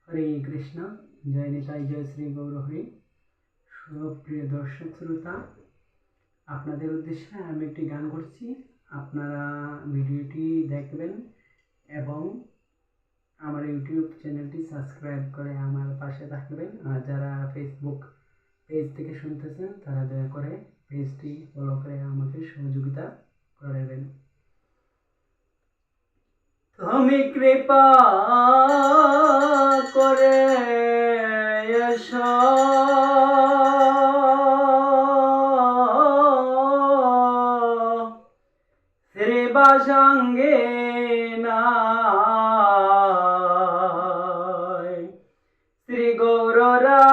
হরে কৃষ্ণ, জয় নিতাই, জয় শ্রী গৌরহরি। সুপ্রিয় দর্শক শ্রোতা, আপনাদের উদ্দেশ্যে আমি একটি গান করছি। আপনারা ভিডিওটি দেখবেন এবং আমার ইউটিউব চ্যানেলটি সাবস্ক্রাইব করে আমার পাশে থাকবেন। আর যারা ফেসবুক পেজ থেকে শুনতেছেন তারা দয়া করে পেজটি ফলো করে আমাকে সহযোগিতা করবেন। তুমি কৃপা করে এসো শ্রীবাসাঙ্গে নাই শ্রী গৌররা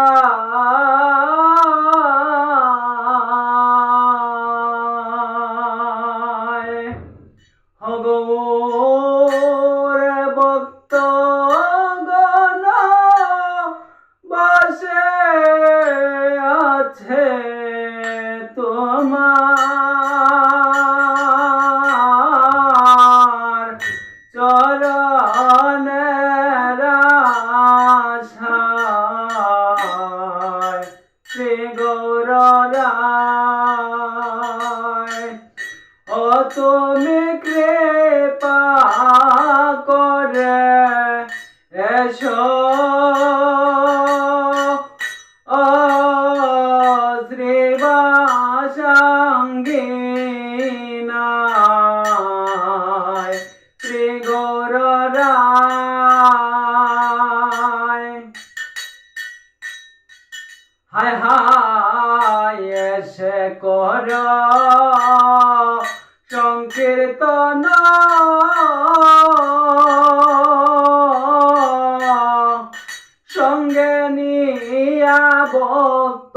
হগৌর ভক্ত গণ বসে আছে তোমার চরণের আশায় শ্রী গৌররায়। ও তুমি কৃপা করে এসো ও শ্রীবাসাঙ্গী নাই শ্রী গৌররায়। হায় হায় এসে কর সংকীর্তন সঙ্গে নিয়া ভক্ত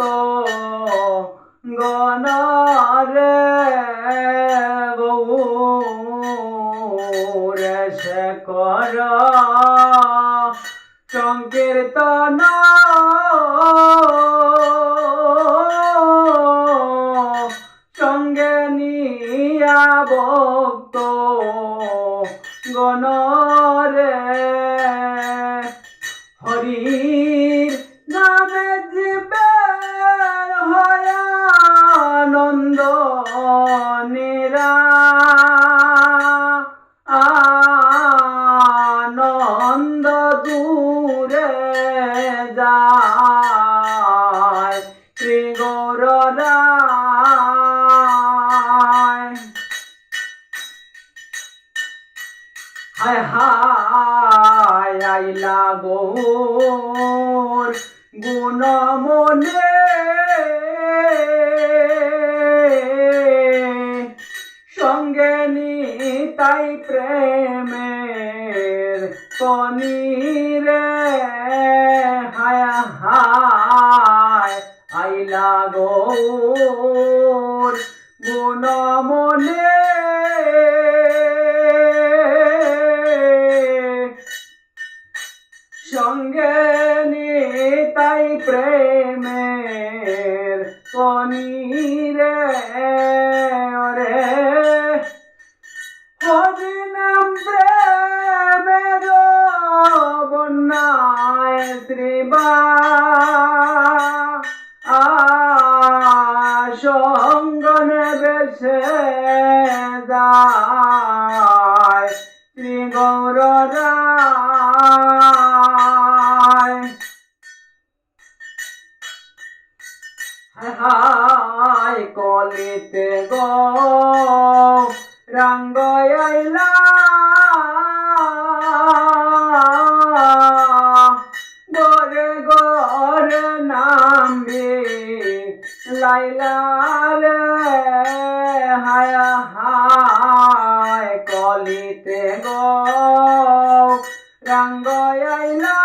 গণরে গৌর এসে কর সংকীর্তন সঙ্গে নিয়া ভক্ত গণরে হরির নামে জীবের হয় আনন্দ নিরা আনন্দ দূরে যায় শ্রী গৌররায়। হায় হায় আইলা গৌর গুণমনে সঙ্গে নিতাই প্রেমের কনিরে। হায় হায় আইলা গৌর গুণমনে সঙ্গে নিতাই প্রেমের কনিরে। ওরে হরি নাম প্রেমের বন্যায় শ্রীবা সঙ্গন বেশে যায় শ্রী গৌররায়। হায় কলিতে গৌরাঙ্গ আইলা গরে গরে নামবি লাইলা রে। হায় হায় কলিতে গৌরাঙ্গ আইলা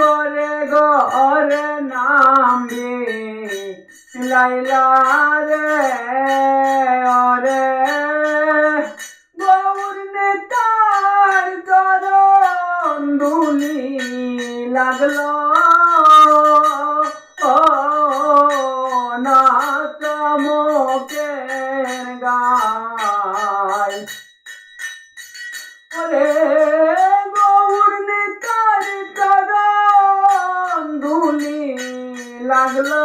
গরে গরে নামবি লাইলা রে। ওরে গৌর নেতার চরণ ধুলি লাগলো ও না চমকের গায়। লাগলো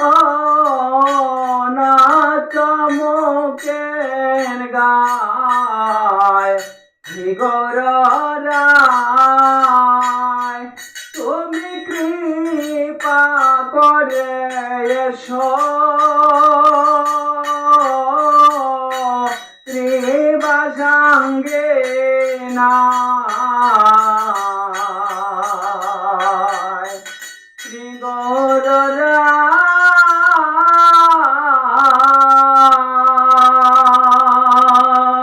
ও না চমকের গায় গৌরায় তুমি কৃপা করে এসো ত্রিবাসাঙ্গে না